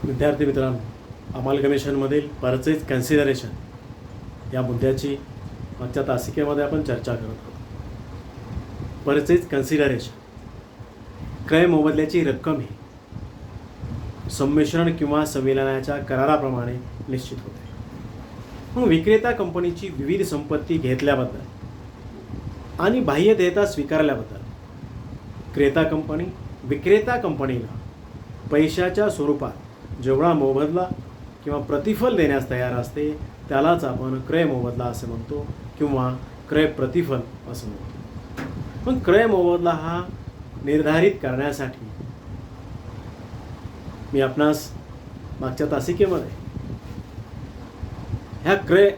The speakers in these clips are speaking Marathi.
विद्यार्थी मित्रांनो, अमालगमेशनमधील परचेज कन्सिडरेशन या मुद्द्याची मागच्या तासिकेमध्ये आपण चर्चा करत होतो. परचेज कन्सिडरेशन क्रय मोबदल्याची रक्कम ही संमिश्रण किंवा संविलनाच्या कराराप्रमाणे निश्चित होते. मग विक्रेता कंपनीची विविध संपत्ती घेतल्याबद्दल आणि बाह्य देयता स्वीकारल्याबद्दल विक्रेता कंपनीला पैशाच्या स्वरूपात जेवढा मोबदला किंवा प्रतिफल देण्यास तयार असते त्यालाच आपण क्रय मोबदला असे म्हणतो किंवा क्रय प्रतिफल असं म्हणतो. पण क्रय मोबदला हा निर्धारित करण्यासाठी मी आपणास मागच्या तासिकेमध्ये ह्या क्रय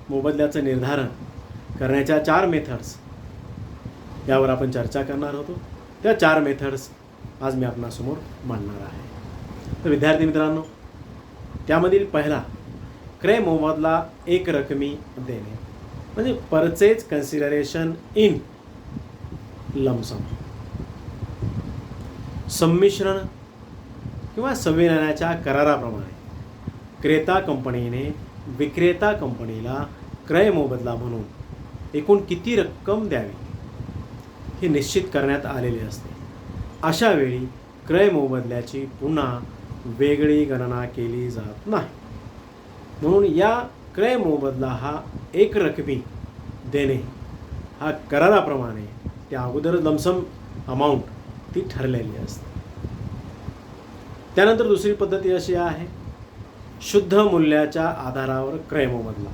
मोबदल्याचं निर्धारण करण्याच्या 4 मेथड्स यावर आपण चर्चा करणार होतो. त्या 4 मेथड्स आज मी आपणासमोर मांडणार आहे. तर विद्यार्थी मित्रांनो, त्यामधील पहिला क्रय मोबदला एक रकमी देणे म्हणजे परचेज कन्सिडरेशन इन लमसम. संमिश्रण किंवा संविलनाच्या कराराप्रमाणे क्रेता कंपनीने विक्रेता कंपनीला क्रय मोबदला म्हणून एकूण किती रक्कम द्यावी हे निश्चित करण्यात आलेले असते. अशा वेळी क्रय मोबदल्याची पुन्हा वेगळी गणना केली जात नाही. म्हणून या क्रय मोबदला हा एक रकमी देणे हा कराराप्रमाणे त्या अगोदर लमसम अमाऊंट ती ठरलेली असते. त्यानंतर दुसरी पद्धती अशी आहे, शुद्ध मूल्याच्या आधारावर क्रय मोबदला,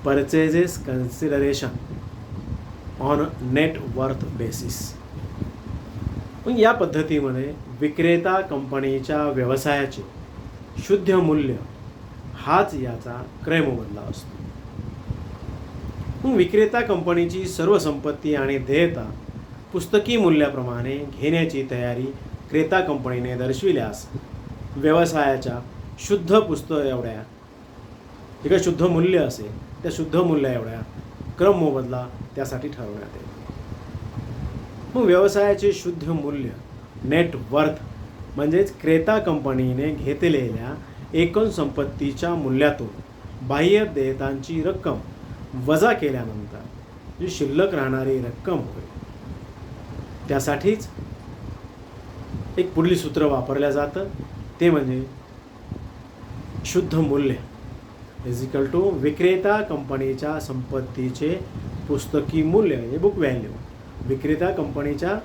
purchases consideration on net worth basis. मग या पद्धतीमध्ये विक्रेता कंपनीच्या व्यवसायाचे शुद्ध मूल्य हाच याचा क्रय मोबदला असतो. मग विक्रेता कंपनीची सर्व संपत्ती आणि देयता पुस्तकी मूल्याप्रमाणे घेण्याची तयारी क्रेता कंपनीने दर्शविल्यास व्यवसायाच्या शुद्ध पुस्तक एवढ्या जे शुद्ध मूल्य असेल त्या शुद्ध मूल्या एवढ्या क्रय मोबदला त्यासाठी ठरवण्यात येईल. मग व्यवसायाचे शुद्ध मूल्य नेट वर्थ म्हणजेच क्रेता कंपनीने घेतलेल्या एकूण संपत्तीच्या मूल्यातून बाह्य देयतांची रक्कम वजा केल्यानंतर जी शिल्लक राहणारी रक्कम होईल. त्यासाठीच एक पुढील सूत्र वापरलं जातं, ते म्हणजे शुद्ध मूल्य इज इक्वल टू विक्रेता कंपनीच्या संपत्तीचे पुस्तकी मूल्य म्हणजे बुक व्हॅल्यू, विक्रेता कंपनीच्या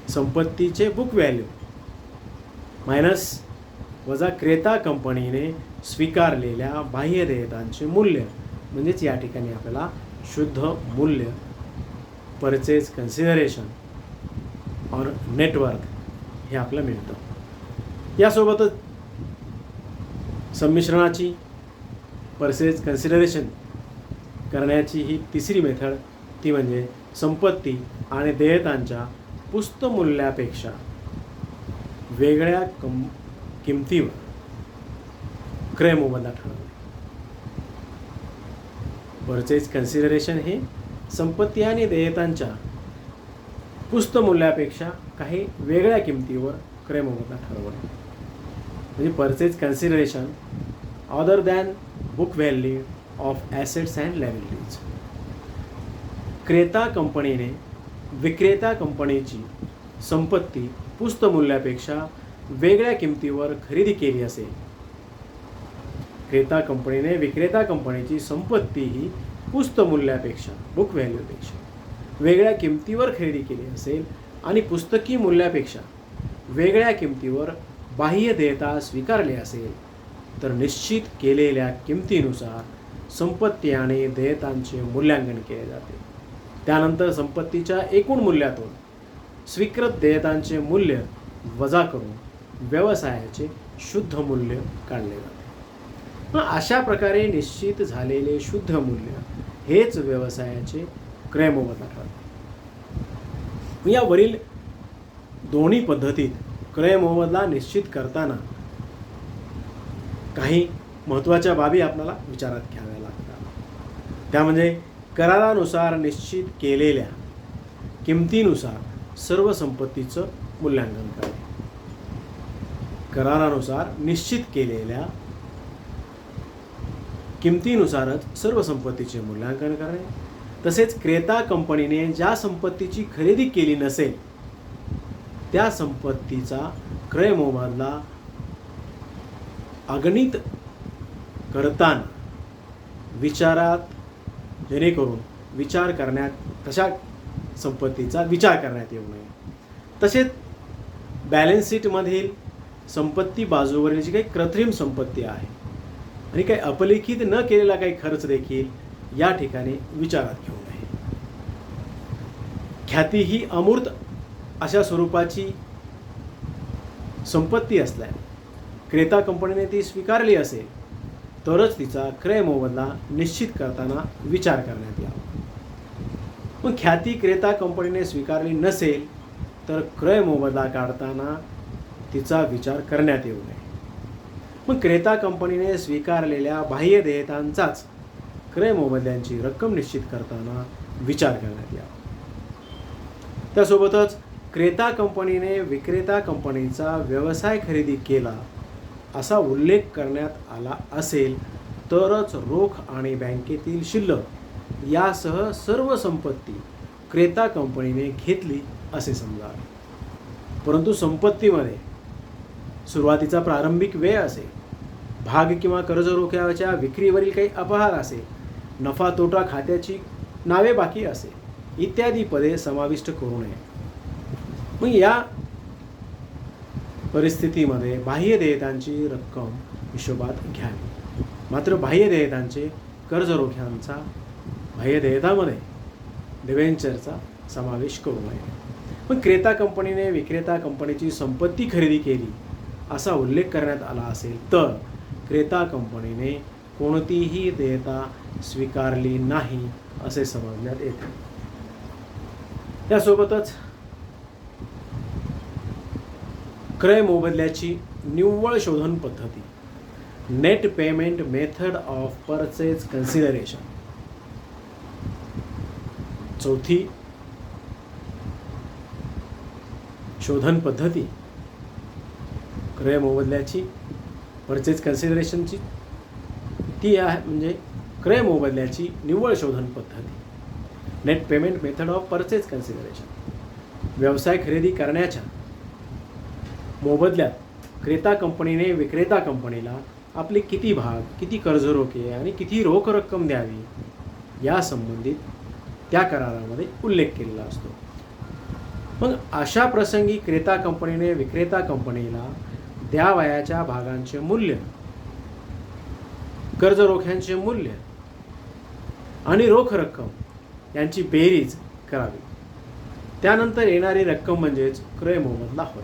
संपत्तीचे बुक व्हॅल्यू मायनस वजा क्रेता कंपनीने स्वीकारलेल्या बाह्य देयतांचे मूल्य म्हणजेच या ठिकाणी आपल्याला शुद्ध मूल्य परचेज कन्सिडरेशन ऑन नेटवर्क हे आपल्याला मिळतं. यासोबतच संमिश्रणाची परचेज कन्सिडरेशन करण्याची ही तिसरी मेथड, ती म्हणजे संपत्ती आणि देयतांच्या पुस्तमूल्यापेक्षा वेगळ्या किमतीवर क्रय मोबदला ठरवणे. परचेज कन्सिडरेशन हे संपत्ती आणि देयतांच्या पुस्तमूल्यापेक्षा काही वेगळ्या किमतीवर क्रय मोबदला ठरवणे म्हणजे purchase consideration other than book value of assets and liabilities. क्रेता कंपनीने विक्रेता कंपनीची संपत्ती पुस्तमूल्यापेक्षा वेगळ्या किमतीवर खरेदी केली असेल, क्रेता कंपनीने विक्रेता कंपनीची संपत्ती ही पुस्तमूल्यापेक्षा बुक व्हॅल्यूपेक्षा वेगळ्या किमतीवर खरेदी केली असेल आणि पुस्तकी मूल्यापेक्षा वेगळ्या किमतीवर बाह्य देयता स्वीकारली असेल तर निश्चित केलेल्या किमतीनुसार संपत्ती आणि देयतांचे मूल्यांकन केले जाते. त्यानंतर संपत्तीच्या एकूण मूल्यातून स्वीकृत देयतांचे मूल्य वजा करून व्यवसायाचे शुद्ध मूल्य काढले जाते. अशा प्रकारे निश्चित झालेले शुद्ध मूल्य हेच व्यवसायाचे क्रय मोबदला ठरते. यावरील दोन्ही पद्धतीत क्रय मोबदला निश्चित करताना काही महत्त्वाच्या बाबी आपल्याला विचारात घ्याव्या लागतात. त्या म्हणजे करारानुसार निश्चित केलेल्या किमतीनुसार सर्व संपत्तीचं मूल्यांकन करणे. करारानुसार निश्चित केलेल्या किमतीनुसारच सर्व संपत्तीचे मूल्यांकन करणे, तसेच क्रेता कंपनीने ज्या संपत्तीची खरेदी केली नसेल त्या संपत्तीचा क्रय मोबदला अगणित करताना विचारात जेणेकरून विचार करण्यात तशा संपत्तीचा विचार करण्यात येऊ नये. तसेच बॅलन्स शीटमधील संपत्ती बाजूवरील जी काही कृत्रिम संपत्ती आहे आणि काही अपलिखित न केलेला काही खर्च देखील या ठिकाणी विचारात घेऊ नये. ख्याती ही अमूर्त अशा स्वरूपाची संपत्ती असल्याने क्रेता कंपनीने ती स्वीकारली असेल तरच तिचा क्रय मोबदला निश्चित करताना विचार करण्यात यावा. मग ख्याती क्रेता कंपनीने स्वीकारली नसेल तर क्रय मोबदला काढताना तिचा विचार करण्यात येऊ नये. मग क्रेता कंपनीने स्वीकारलेल्या बाह्य देयतांचाच क्रय मोबदल्यांची रक्कम निश्चित करताना विचार करण्यात यावा. त्यासोबतच क्रेता कंपनीने विक्रेता कंपनीचा व्यवसाय खरेदी केला असा उल्लेख करण्यात आला असेल तरच रोख आणि बँकेतील शिल्लक यासह सर्व संपत्ती क्रेता कंपनीने घेतली असे समजावे. परंतु संपत्तीमध्ये सुरुवातीचा प्रारंभिक वेळ असेल, भाग किंवा कर्ज रोख्याच्या विक्रीवरील काही अपहार असेल, नफा तोटा खात्याची नावे बाकी असेल इत्यादी पदे समाविष्ट करू नये. मग या परिस्थितीमध्ये बाह्य देयतांची रक्कम हिशोबात घ्यावी. मात्र बाह्य देयतांचे कर्ज रोख्यांचा बाह्य देयतामध्ये डिबेंचरचा समावेश करू नये. मग क्रेता कंपनीने विक्रेता कंपनीची संपत्ती खरेदी केली असा उल्लेख करण्यात आला असेल तर क्रेता कंपनीने कोणतीही देयता स्वीकारली नाही असे समजण्यात येते. त्यासोबतच क्रय मोबदल्याची निव्वळ शोधन पद्धती, net payment method of purchase consideration. चौथी शोधन पद्धती क्रय मोबदल्याची परचेज कन्सिडरेशनची ती आहे म्हणजे क्रय मोबदल्याची निव्वळ शोधन पद्धती, net payment method of purchase consideration. व्यवसाय खरेदी करण्याच्या मोबदल्यात क्रेता कंपनीने विक्रेता कंपनीला आपले किती भाग, किती कर्ज रोखे आणि किती रोख रक्कम द्यावी या संबंधित त्या करारामध्ये उल्लेख केलेला असतो. मग अशा प्रसंगी क्रेता कंपनीने विक्रेता कंपनीला द्यावयाच्या भागांचे मूल्य, कर्ज रोख्यांचे मूल्य आणि रोख रक्कम यांची बेरीज करावी. त्यानंतर येणारी रक्कम म्हणजेच क्रय मोबदला होय.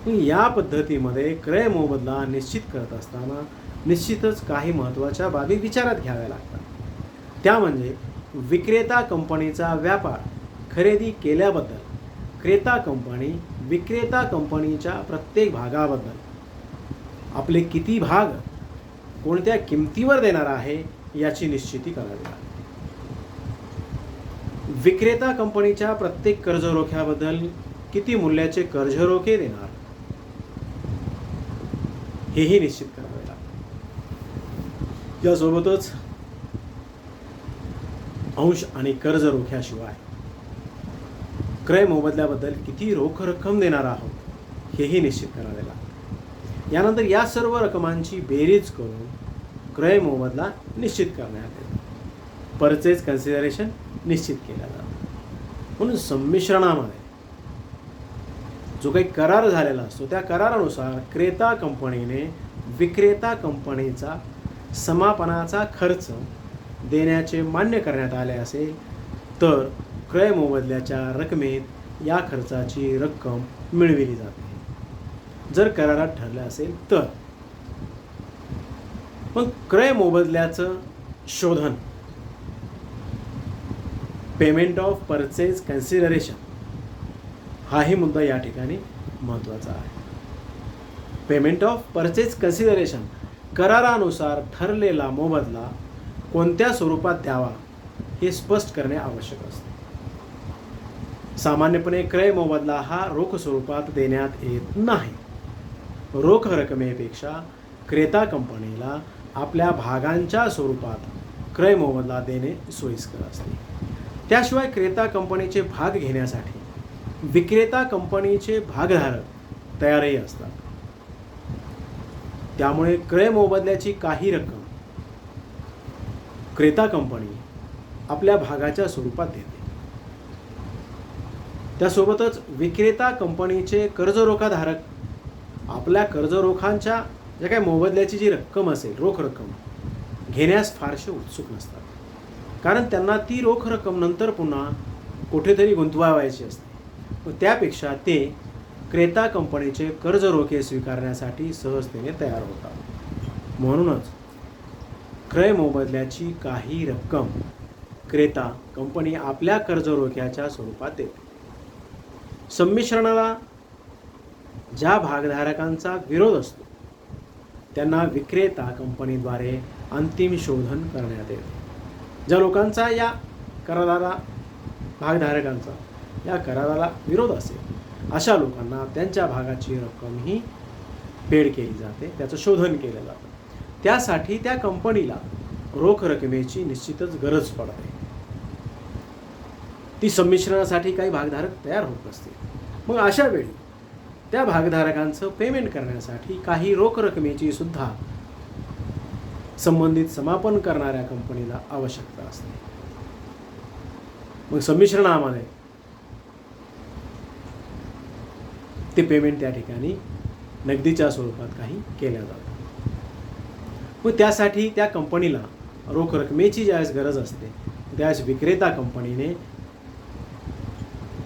या पद्धतीमध्ये क्रय मोबदला निश्चित करत असताना निश्चितच काही महत्त्वाच्या बाबी विचारात घ्याव्या लागतात. त्या म्हणजे विक्रेता कंपनीचा व्यापार खरेदी केल्याबद्दल क्रेता कंपनी विक्रेता कंपनीच्या प्रत्येक भागाबद्दल आपले किती भाग कोणत्या किमतीवर देणार आहे याची निश्चिती करावी लागते. विक्रेता कंपनीच्या प्रत्येक कर्ज रोख्याबद्दल किती मूल्याचे कर्ज रोखे देणार हेही निश्चित करावे लागते. यासोबतच अंश आणि कर्ज रोख्याशिवाय क्रय मोबदल्याबद्दल किती रोख रक्कम देणार आहोत हेही निश्चित करावे लागते. यानंतर या सर्व रकमांची बेरीज करून क्रय मोबदला निश्चित करण्यात येतो, परचेज कन्सिडरेशन निश्चित केला जातो. म्हणून संमिश्रणामध्ये जो काही करार झालेला असतो त्या करारानुसार क्रेता कंपनीने विक्रेता कंपनीचा समापनाचा खर्च देण्याचे मान्य करण्यात आले असेल तर क्रय मोबदल्याच्या रकमेत या खर्चाची रक्कम मिळविली जाते. जर करारात ठरले असेल तर मग क्रय मोबदल्याचं शोधन, पेमेंट ऑफ परचेज कन्सिडरेशन हाही मुद्दा या ठिकाणी महत्त्वाचा आहे. पेमेंट ऑफ परचेज कन्सिडरेशन करारानुसार ठरलेला मोबदला कोणत्या स्वरूपात द्यावा हे स्पष्ट करणे आवश्यक असते. सामान्यपणे क्रय मोबदला हा रोख स्वरूपात देण्यात येत नाही. रोख रकमेपेक्षा क्रेता कंपनीला आपल्या भागांच्या स्वरूपात क्रय मोबदला देणे सोयीस्कर असते. त्याशिवाय क्रेता कंपनीचे भाग घेण्यासाठी विक्रेता कंपनीचे भागधारक तयारही असतात. त्यामुळे क्रय मोबदल्याची काही रक्कम क्रेता कंपनी आपल्या भागाच्या स्वरूपात देते. त्यासोबतच विक्रेता कंपनीचे कर्जरोखाधारक आपल्या कर्जरोखांच्या ज्या काही मोबदल्याची जी रक्कम असेल, रोख रक्कम घेण्यास फारसे उत्सुक नसतात. कारण त्यांना ती रोख रक्कम नंतर पुन्हा कुठेतरी गुंतवायची असते व त्यापेक्षा ते क्रेता कंपनीचे कर्जरोखे स्वीकारण्यासाठी सहजतेने तयार होतात. म्हणूनच क्रय मोबदल्याची काही रक्कम क्रेता कंपनी आपल्या कर्जरोख्याच्या स्वरूपात देते. संमिश्रणाला ज्या भागधारकांचा विरोध असतो त्यांना विक्रेता कंपनीद्वारे अंतिम शोधन करण्यात येते. ज्या लोकांचा या कराराला भागधारकांचा या कराराला विरोध असेल अशा लोकांना त्यांच्या भागाची रक्कम ही पेड केली जाते, त्याचं शोधन केलं जातं. त्यासाठी त्या कंपनीला रोख रकमेची निश्चितच गरज पडते. ती संमिश्रणासाठी काही भागधारक तयार होत असतील. मग अशा वेळी त्या भागधारकांचं पेमेंट करण्यासाठी काही रोख रकमेची सुद्धा संबंधित समापन करणाऱ्या कंपनीला आवश्यकता असते. मग संमिश्रणामध्ये ते पेमेंट त्या ठिकाणी नगदीच्या स्वरूपात काही केल्या जातं. मग त्यासाठी त्या कंपनीला रोख रकमेची ज्यावेळेस गरज असते त्यावेळेस विक्रेता कंपनीने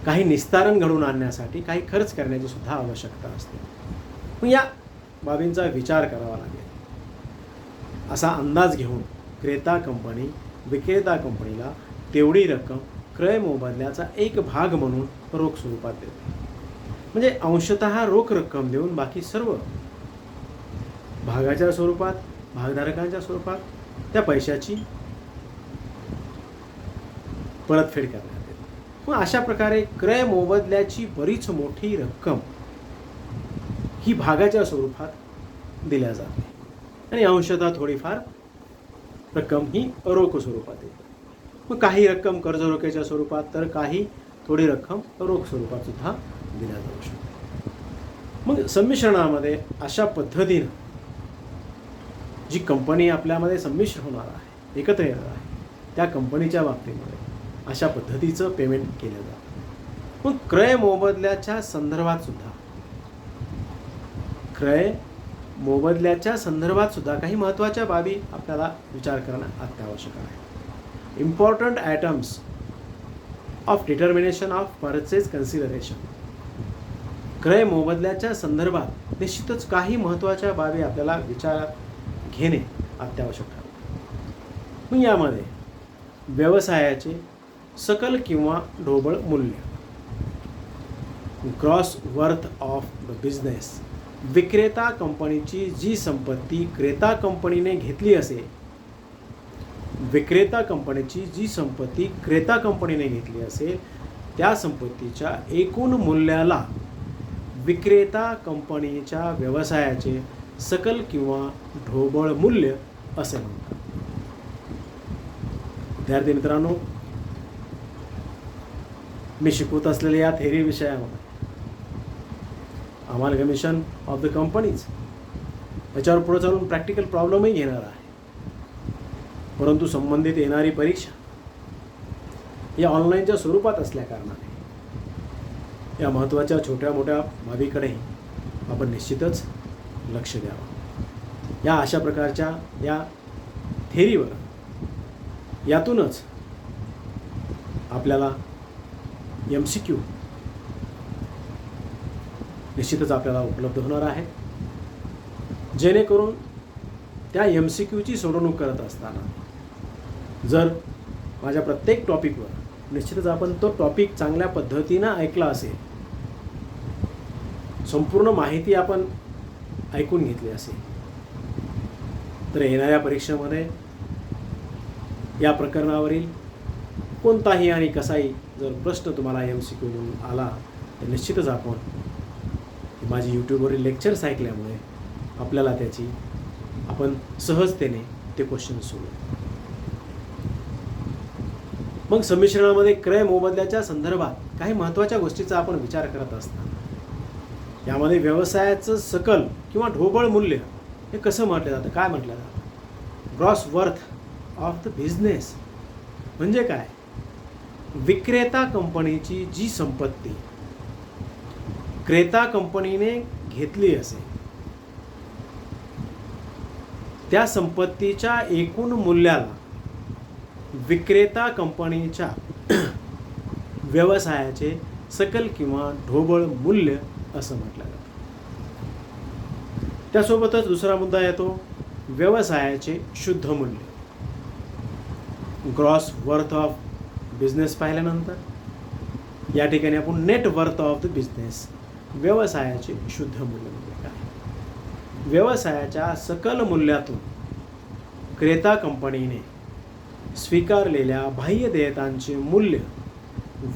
काही निस्तारण घडवून आणण्यासाठी काही खर्च करण्याची सुद्धा आवश्यकता असते. मग या बाबींचा विचार करावा लागेल. असा अंदाज घेऊन क्रेता कंपनी विक्रेता कंपनीला तेवढी रक्कम क्रय मोबदल्याचा एक भाग म्हणून रोख स्वरूपात देते. म्हणजे अंशतः रोख रक्कम देऊन बाकी सर्व भागाच्या स्वरूपात भागधारकांच्या स्वरूपात त्या पैशाची परतफेड करण्यात येते. मग अशा प्रकारे क्रय मोबदल्याची बरीच मोठी रक्कम ही भागाच्या स्वरूपात दिल्या जाते आणि अंशतः थोडीफार रक्कम ही रोख स्वरूपात येते. मग काही रक्कम कर्जरोख्याच्या स्वरूपात तर काही थोडी रक्कम रोख स्वरूपात सुद्धा दिल्या जाऊ शकते. मग संमिश्रणामध्ये अशा पद्धतीनं जी कंपनी आपल्यामध्ये संमिश्र होणार आहे, एकत्र येणार आहे, त्या कंपनीच्या बाबतीमध्ये अशा पद्धतीचं पेमेंट केलं जातं. मग क्रय मोबदल्याच्या संदर्भात सुद्धा काही महत्त्वाच्या बाबी आपल्याला विचार करणं अत्यावश्यक आहे. Important items of determination of purchase consideration. क्रय मोबदल्याच्या संदर्भात निश्चितच काही महत्त्वाच्या बाबी आपल्याला विचारात घेणे अत्यावश्यक आहे. मग यामध्ये व्यवसायाचे सकल किंवा ढोबळ मूल्य, gross worth of the business, विक्रेता कंपनीची जी संपत्ती क्रेता कंपनीने घेतली असेल, त्या संपत्तीच्या एकूण मूल्याला विक्रेता कंपनीच्या व्यवसायाचे सकल किंवा ढोबळ मूल्य असे म्हणतात. विद्यार्थी मित्रांनो, मी शिकवत असलेल्या या थेरी विषयामध्ये अमालगमेशन ऑफ द कंपनीज याच्यावर पुढे चालून प्रॅक्टिकल प्रॉब्लेमही घेणार आहे. परंतु संबंधित येणारी परीक्षा या ऑनलाईनच्या स्वरूपात असल्याकारणाने या महत्त्वाच्या छोट्या मोठ्या बाबीकडे आपण निश्चितच लक्ष द्यावं. या अशा प्रकारच्या या थेरीवर यातूनच आपल्याला MCQ निश्चितच आपल्याला उपलब्ध होणार आहे, जेणेकरून त्या MCQची सोडवणूक करत असताना जर माझ्या प्रत्येक टॉपिकवर निश्चितच आपण तो टॉपिक चांगल्या पद्धतीनं ऐकला असेल, संपूर्ण माहिती आपण ऐकून घेतली असेल, तर येणाऱ्या परीक्षेमध्ये या प्रकरणावरील कोणताही आणि कसाही जर प्रश्न तुम्हाला MCQ म्हणून आला तर निश्चितच आपण माझी यूट्यूबवरील लेक्चर्स ऐकल्यामुळे आपल्याला आपण सहजतेने ते क्वेश्चन सोडवू. मग संमिश्रणामध्ये क्रय मोबदल्याच्या संदर्भात काही महत्त्वाच्या गोष्टीचा आपण विचार करत असताना यामध्ये व्यवसायाचं सकल किंवा ढोबळ मूल्य हे कसं म्हटलं जातं, काय म्हटलं जातं? Gross worth of the business म्हणजे काय? विक्रेता कंपनीची जी संपत्ती क्रेता कंपनीने घेतली असेल त्या संपत्तीच्या एकूण मूल्याला विक्रेता कंपनीच्या व्यवसायाचे सकल किंवा ढोबळ मूल्य असं म्हटलं जातं. त्यासोबतच दुसरा मुद्दा येतो व्यवसायाचे शुद्ध मूल्य. ग्रॉस वर्थ ऑफ बिझनेस पाहिल्यानंतर या ठिकाणी आपण net worth of the business, व्यवसायाचे शुद्ध मूल्य म्हणजे काय? व्यवसायाच्या सकल मूल्यातून क्रेता कंपनीने स्वीकारलेल्या बाह्य देयतांचे मूल्य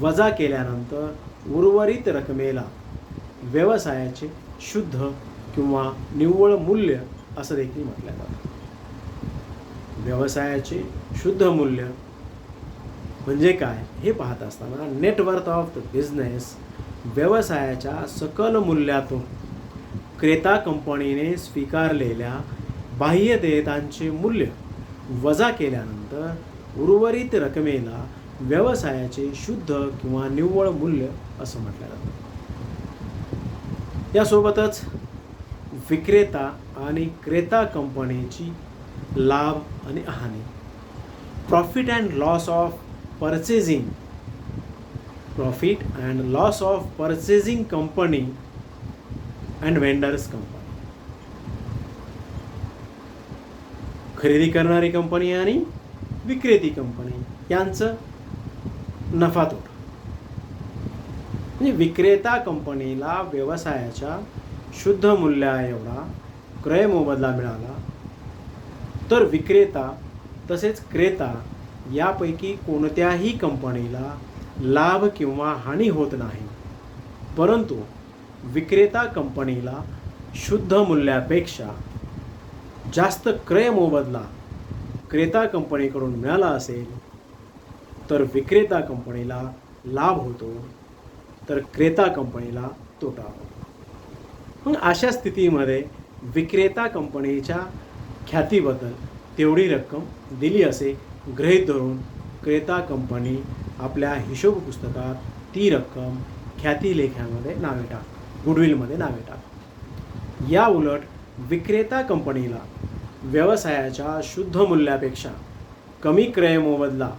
वजा केल्यानंतर उर्वरित रकमेला व्यवसायाचे शुद्ध किंवा निव्वळ मूल्य असं देखील म्हटलं जातं. व्यवसायाचे शुद्ध मूल्य म्हणजे काय हे पाहत असताना net worth of the business, व्यवसायाच्या सकल मूल्यातून क्रेता कंपनीने स्वीकारलेल्या बाह्य देयतांचे मूल्य वजा केल्यानंतर उर्वरित रकमेला व्यवसायाचे शुद्ध किंवा निव्वळ मूल्य असं म्हटलं जातं. यासोबतच विक्रेता आणि क्रेता कंपनीची लाभ आणि हानी, profit and loss of purchasing, profit and loss of purchasing company and vendors company, खरेदी करणारी कंपनी आणि विक्रेती कंपनी यांचं नफा तोटा. म्हणजे विक्रेता कंपनीला व्यवसायाच्या शुद्ध मूल्या एवढा क्रय मोबदला मिळाला तर विक्रेता तसेच क्रेता यापैकी कोणत्याही कंपनीला लाभ किंवा हानी होत नाही, परंतु विक्रेता कंपनीला शुद्ध मूल्यापेक्षा जास्त क्रय मोबदला क्रेता कंपनीकडून मिळाला असेल तर विक्रेता कंपनीला लाभ होतो तर क्रेता कंपनीला तोटा होतो. मग अशा स्थितीमध्ये विक्रेता कंपनीच्या ख्यातीबद्दल तेवढी रक्कम दिली असे गृहीत धरून क्रेता कंपनी आपल्या हिशोब पुस्तकात ती रक्कम ख्याती लेख्यामध्ये नावे टाक, गुडविलमध्ये नावे टाक. या उलट विक्रेता कंपनीला व्यवसायाच्या शुद्ध मूल्यापेक्षा कमी क्रय मोबदला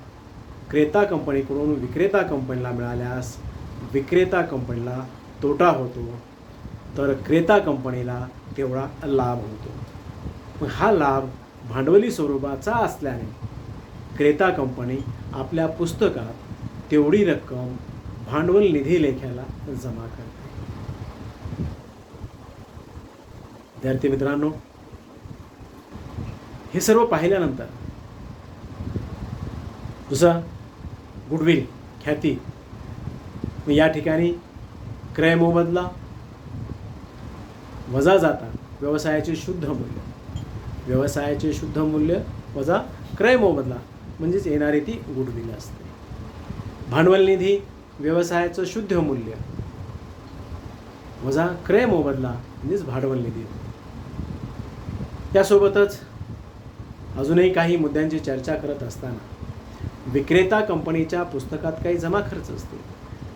क्रेता कंपनीकडून विक्रेता कंपनीला मिळाल्यास विक्रेता कंपनीला तोटा होतो तर क्रेता कंपनीला तेवढा लाभ होतो. मग हा लाभ भांडवली स्वरूपाचा असल्याने क्रेता कंपनी आपल्या पुस्तकात तेवढी रक्कम भांडवल निधी लेख्याला जमा करते. विद्यार्थी मित्रांनो, हे सर्व पाहिल्यानंतर दुसरा गुडविल, ख्याती, या ठिकाणी क्रय मोबदला वजा जाता व्यवसायाचे शुद्ध मूल्य, व्यवसायाचे शुद्ध मूल्य वजा क्रय मोबदला म्हणजेच येणारी ती गुडविल असते. भांडवल निधी व्यवसायाचं शुद्ध मूल्य वजा क्रय मोबदला म्हणजेच भांडवल निधी. त्यासोबतच अजूनही काही मुद्द्यांची चर्चा करत असताना विक्रेता कंपनीच्या पुस्तकात काही जमा खर्च असतील.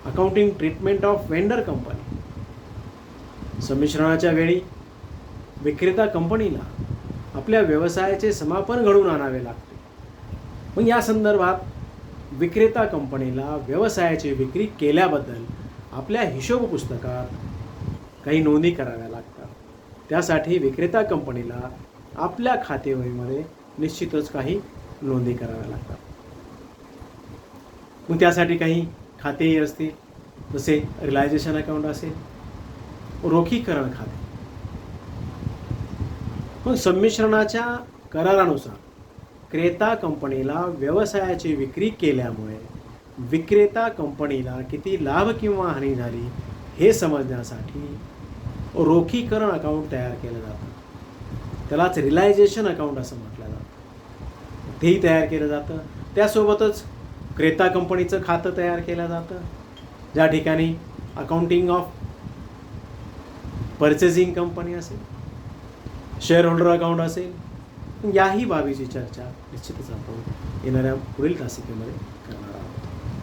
Accounting treatment of vendor company, संमिश्रणाच्या वेळी विक्रेता कंपनीला आपल्या व्यवसायाचे समापन घडवून आणावे लागते. मग या संदर्भात विक्रेता कंपनीला व्यवसायाची विक्री केल्याबद्दल आपल्या हिशोब पुस्तकात काही नोंदी कराव्या लागतात. त्यासाठी विक्रेता कंपनीला आपल्या खातेवहीमध्ये निश्चितच काही नोंदी कराव्या लागतात. मग त्यासाठी काही खातेही असतील, जसे रिलायझेशन अकाउंट असेल, रोखीकरण खाते. मग संमिश्रणाच्या करारानुसार क्रेता कंपनीला व्यवसायाची विक्री केल्यामुळे विक्रेता कंपनीला किती लाभ किंवा हानी झाली हे समजण्यासाठी रोखीकरण अकाउंट तयार केलं जातं. त्यालाच रिलायझेशन अकाउंट असं म्हटलं जातं. तेही तयार केलं जातं. त्यासोबतच क्रेता कंपनीचं खातं तयार केलं जातं, ज्या ठिकाणी अकाउंटिंग ऑफ पर्चेसिंग कंपनी असेल, शेअर होल्डर अकाउंट असेल. याही बाबीची चर्चा निश्चितच आपण येणाऱ्या पुढील तासिकेमध्ये करणार आहोत.